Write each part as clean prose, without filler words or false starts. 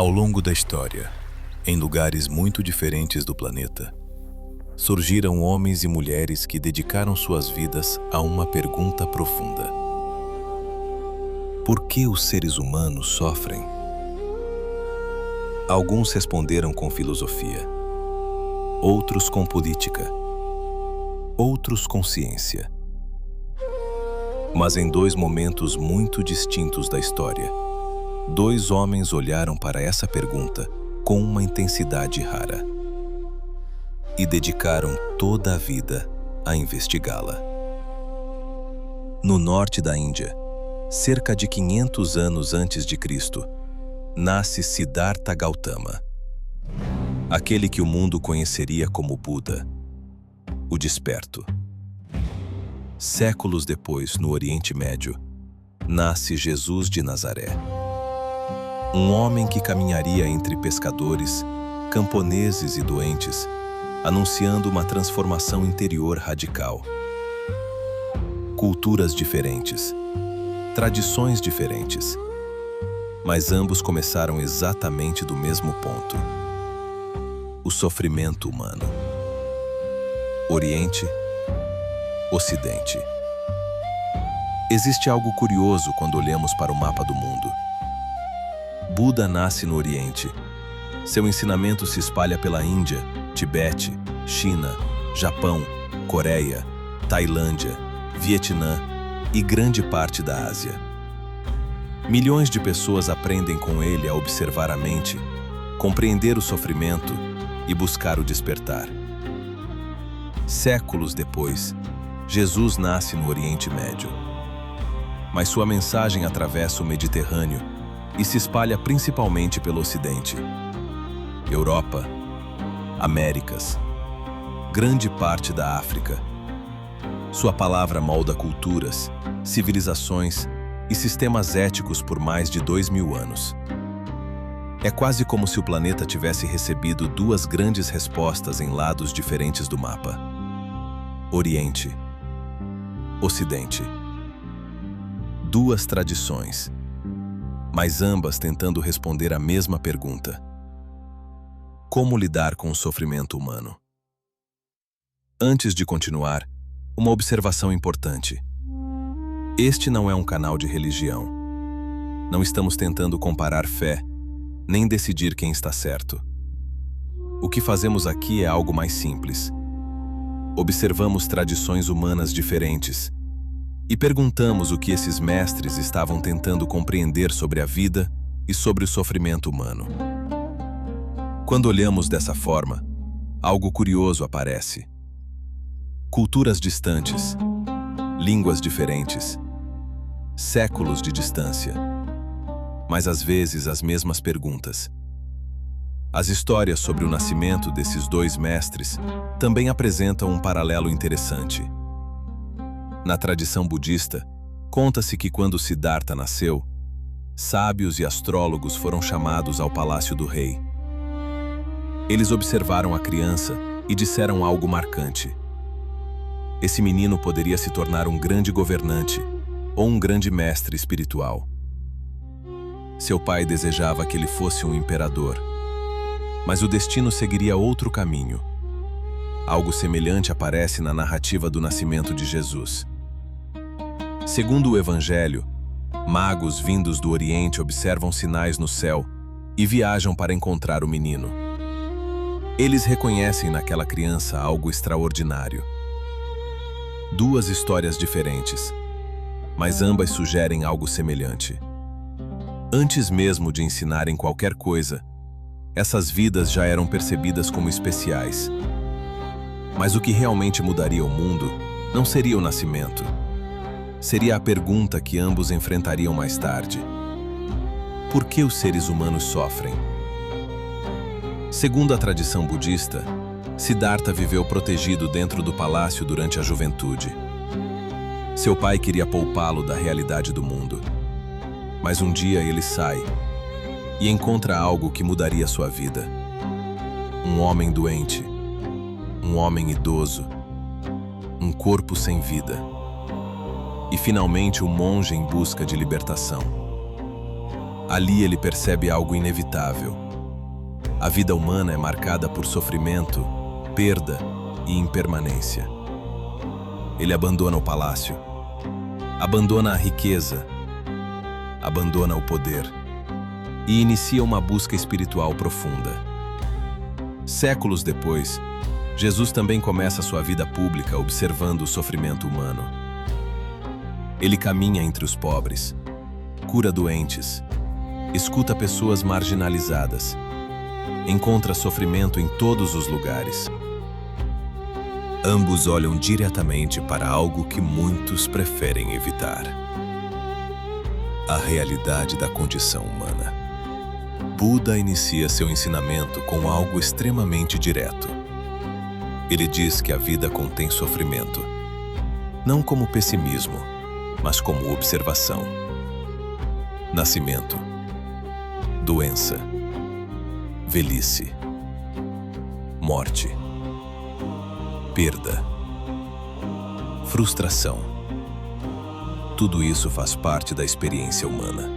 Ao longo da história, em lugares muito diferentes do planeta, surgiram homens e mulheres que dedicaram suas vidas a uma pergunta profunda: por que os seres humanos sofrem? Alguns responderam com filosofia, outros com política, outros com ciência. Mas em dois momentos muito distintos da história, dois homens olharam para essa pergunta com uma intensidade rara e dedicaram toda a vida a investigá-la. No norte da Índia, cerca de 500 anos antes de Cristo, nasce Siddhartha Gautama, aquele que o mundo conheceria como Buda, o desperto. Séculos depois, no Oriente Médio, nasce Jesus de Nazaré, um homem que caminharia entre pescadores, camponeses e doentes, anunciando uma transformação interior radical. Culturas diferentes, tradições diferentes, mas ambos começaram exatamente do mesmo ponto: o sofrimento humano. Oriente, Ocidente. Existe algo curioso quando olhamos para o mapa do mundo. Buda nasce no Oriente. Seu ensinamento se espalha pela Índia, Tibete, China, Japão, Coreia, Tailândia, Vietnã e grande parte da Ásia. Milhões de pessoas aprendem com ele a observar a mente, compreender o sofrimento e buscar o despertar. Séculos depois, Jesus nasce no Oriente Médio. Mas sua mensagem atravessa o Mediterrâneo e se espalha principalmente pelo Ocidente. Europa, Américas, grande parte da África. Sua palavra molda culturas, civilizações e sistemas éticos por mais de 2000 anos. É quase como se o planeta tivesse recebido duas grandes respostas em lados diferentes do mapa: Oriente, Ocidente. Duas tradições, mas ambas tentando responder a mesma pergunta: como lidar com o sofrimento humano? Antes de continuar, uma observação importante. Este não é um canal de religião. Não estamos tentando comparar fé, nem decidir quem está certo. O que fazemos aqui é algo mais simples. Observamos tradições humanas diferentes e perguntamos o que esses mestres estavam tentando compreender sobre a vida e sobre o sofrimento humano. Quando olhamos dessa forma, algo curioso aparece. Culturas distantes, línguas diferentes, séculos de distância, mas às vezes as mesmas perguntas. As histórias sobre o nascimento desses dois mestres também apresentam um paralelo interessante. Na tradição budista, conta-se que quando Siddhartha nasceu, sábios e astrólogos foram chamados ao palácio do rei. Eles observaram a criança e disseram algo marcante: esse menino poderia se tornar um grande governante ou um grande mestre espiritual. Seu pai desejava que ele fosse um imperador, mas o destino seguiria outro caminho. Algo semelhante aparece na narrativa do nascimento de Jesus. Segundo o Evangelho, magos vindos do Oriente observam sinais no céu e viajam para encontrar o menino. Eles reconhecem naquela criança algo extraordinário. Duas histórias diferentes, mas ambas sugerem algo semelhante. Antes mesmo de ensinarem qualquer coisa, essas vidas já eram percebidas como especiais. Mas o que realmente mudaria o mundo não seria o nascimento. Seria a pergunta que ambos enfrentariam mais tarde: por que os seres humanos sofrem? Segundo a tradição budista, Siddhartha viveu protegido dentro do palácio durante a juventude. Seu pai queria poupá-lo da realidade do mundo. Mas um dia ele sai e encontra algo que mudaria sua vida. Um homem doente, um homem idoso, um corpo sem vida. E finalmente um monge em busca de libertação. Ali ele percebe algo inevitável. A vida humana é marcada por sofrimento, perda e impermanência. Ele abandona o palácio, abandona a riqueza, abandona o poder e inicia uma busca espiritual profunda. Séculos depois, Jesus também começa sua vida pública observando o sofrimento humano. Ele caminha entre os pobres, cura doentes, escuta pessoas marginalizadas, encontra sofrimento em todos os lugares. Ambos olham diretamente para algo que muitos preferem evitar: a realidade da condição humana. Buda inicia seu ensinamento com algo extremamente direto. Ele diz que a vida contém sofrimento, não como pessimismo, mas como observação. Nascimento, doença, velhice, morte, perda, frustração. Tudo isso faz parte da experiência humana.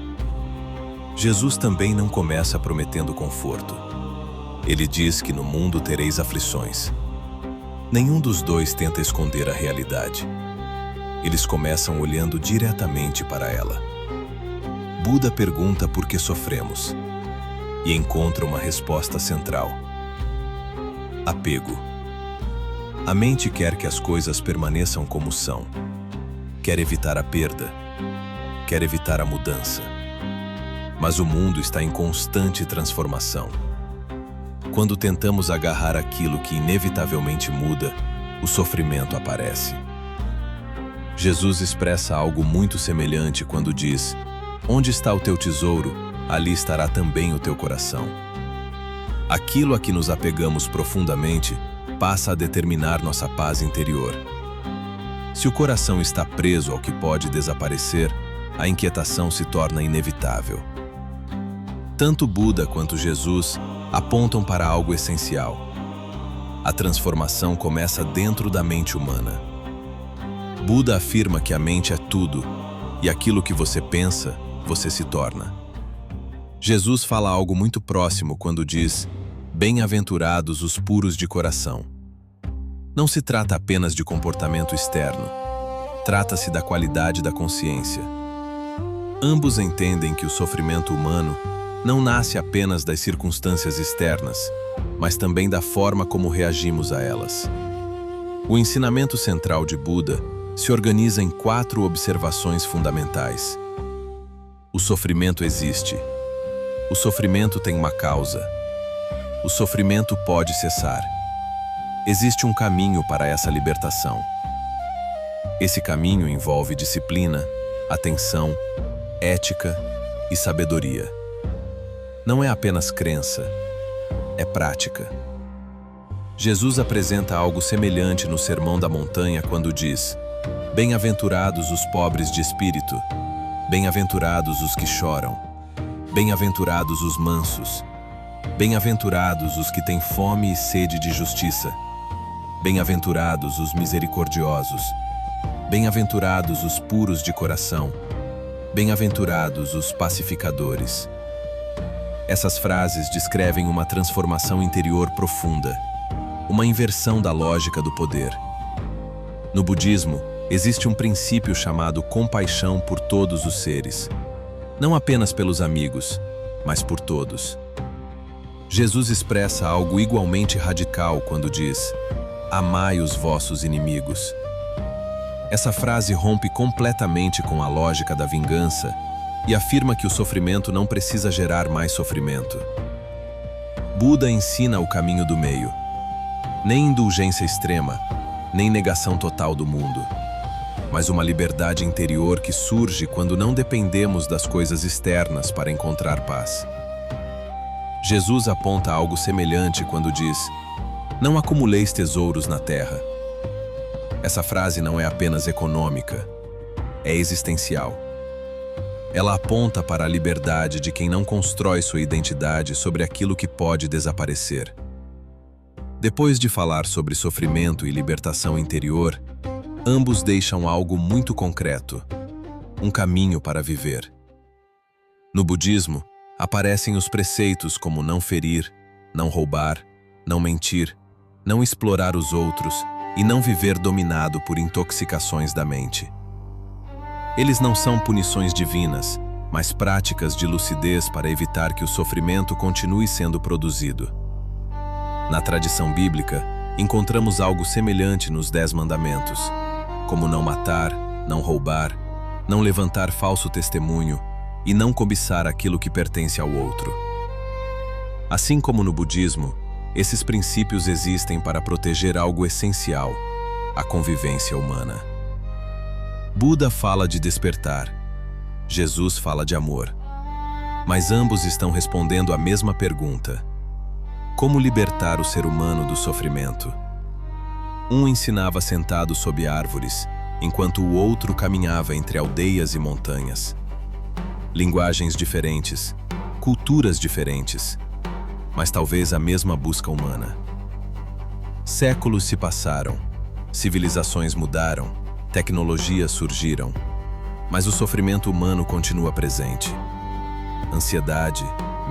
Jesus também não começa prometendo conforto. Ele diz que no mundo tereis aflições. Nenhum dos dois tenta esconder a realidade. Eles começam olhando diretamente para ela. Buda pergunta por que sofremos e encontra uma resposta central: apego. A mente quer que as coisas permaneçam como são. Quer evitar a perda. Quer evitar a mudança. Mas o mundo está em constante transformação. Quando tentamos agarrar aquilo que inevitavelmente muda, o sofrimento aparece. Jesus expressa algo muito semelhante quando diz: onde está o teu tesouro, ali estará também o teu coração. Aquilo a que nos apegamos profundamente passa a determinar nossa paz interior. Se o coração está preso ao que pode desaparecer, a inquietação se torna inevitável. Tanto Buda quanto Jesus apontam para algo essencial. A transformação começa dentro da mente humana. Buda afirma que a mente é tudo, e aquilo que você pensa, você se torna. Jesus fala algo muito próximo quando diz: bem-aventurados os puros de coração. Não se trata apenas de comportamento externo, trata-se da qualidade da consciência. Ambos entendem que o sofrimento humano não nasce apenas das circunstâncias externas, mas também da forma como reagimos a elas. O ensinamento central de Buda se organiza em 4 observações fundamentais. O sofrimento existe. O sofrimento tem uma causa. O sofrimento pode cessar. Existe um caminho para essa libertação. Esse caminho envolve disciplina, atenção, ética e sabedoria. Não é apenas crença, é prática. Jesus apresenta algo semelhante no Sermão da Montanha quando diz: bem-aventurados os pobres de espírito, bem-aventurados os que choram, bem-aventurados os mansos, bem-aventurados os que têm fome e sede de justiça, bem-aventurados os misericordiosos, bem-aventurados os puros de coração, bem-aventurados os pacificadores. Essas frases descrevem uma transformação interior profunda, uma inversão da lógica do poder. No budismo, existe um princípio chamado compaixão por todos os seres, não apenas pelos amigos, mas por todos. Jesus expressa algo igualmente radical quando diz: amai os vossos inimigos. Essa frase rompe completamente com a lógica da vingança e afirma que o sofrimento não precisa gerar mais sofrimento. Buda ensina o caminho do meio. Nem indulgência extrema, nem negação total do mundo, mas uma liberdade interior que surge quando não dependemos das coisas externas para encontrar paz. Jesus aponta algo semelhante quando diz: não acumuleis tesouros na terra. Essa frase não é apenas econômica, é existencial. Ela aponta para a liberdade de quem não constrói sua identidade sobre aquilo que pode desaparecer. Depois de falar sobre sofrimento e libertação interior, ambos deixam algo muito concreto: um caminho para viver. No budismo, aparecem os preceitos como não ferir, não roubar, não mentir, não explorar os outros e não viver dominado por intoxicações da mente. Eles não são punições divinas, mas práticas de lucidez para evitar que o sofrimento continue sendo produzido. Na tradição bíblica, encontramos algo semelhante nos 10 mandamentos, como não matar, não roubar, não levantar falso testemunho e não cobiçar aquilo que pertence ao outro. Assim como no budismo, esses princípios existem para proteger algo essencial, a convivência humana. Buda fala de despertar, Jesus fala de amor, mas ambos estão respondendo à mesma pergunta: como libertar o ser humano do sofrimento? Um ensinava sentado sob árvores, enquanto o outro caminhava entre aldeias e montanhas. Linguagens diferentes, culturas diferentes, mas talvez a mesma busca humana. Séculos se passaram, civilizações mudaram, tecnologias surgiram, mas o sofrimento humano continua presente. Ansiedade,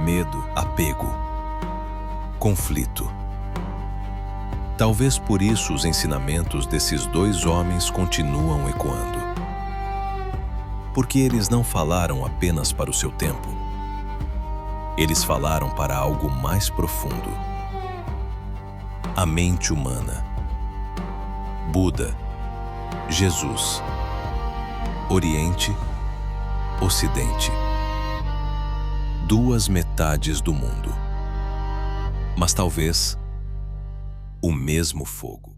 medo, apego, conflito. Talvez por isso os ensinamentos desses dois homens continuam ecoando. Porque eles não falaram apenas para o seu tempo. Eles falaram para algo mais profundo. A mente humana. Buda, Jesus. Oriente, Ocidente. Duas metades do mundo. Mas talvez o mesmo fogo.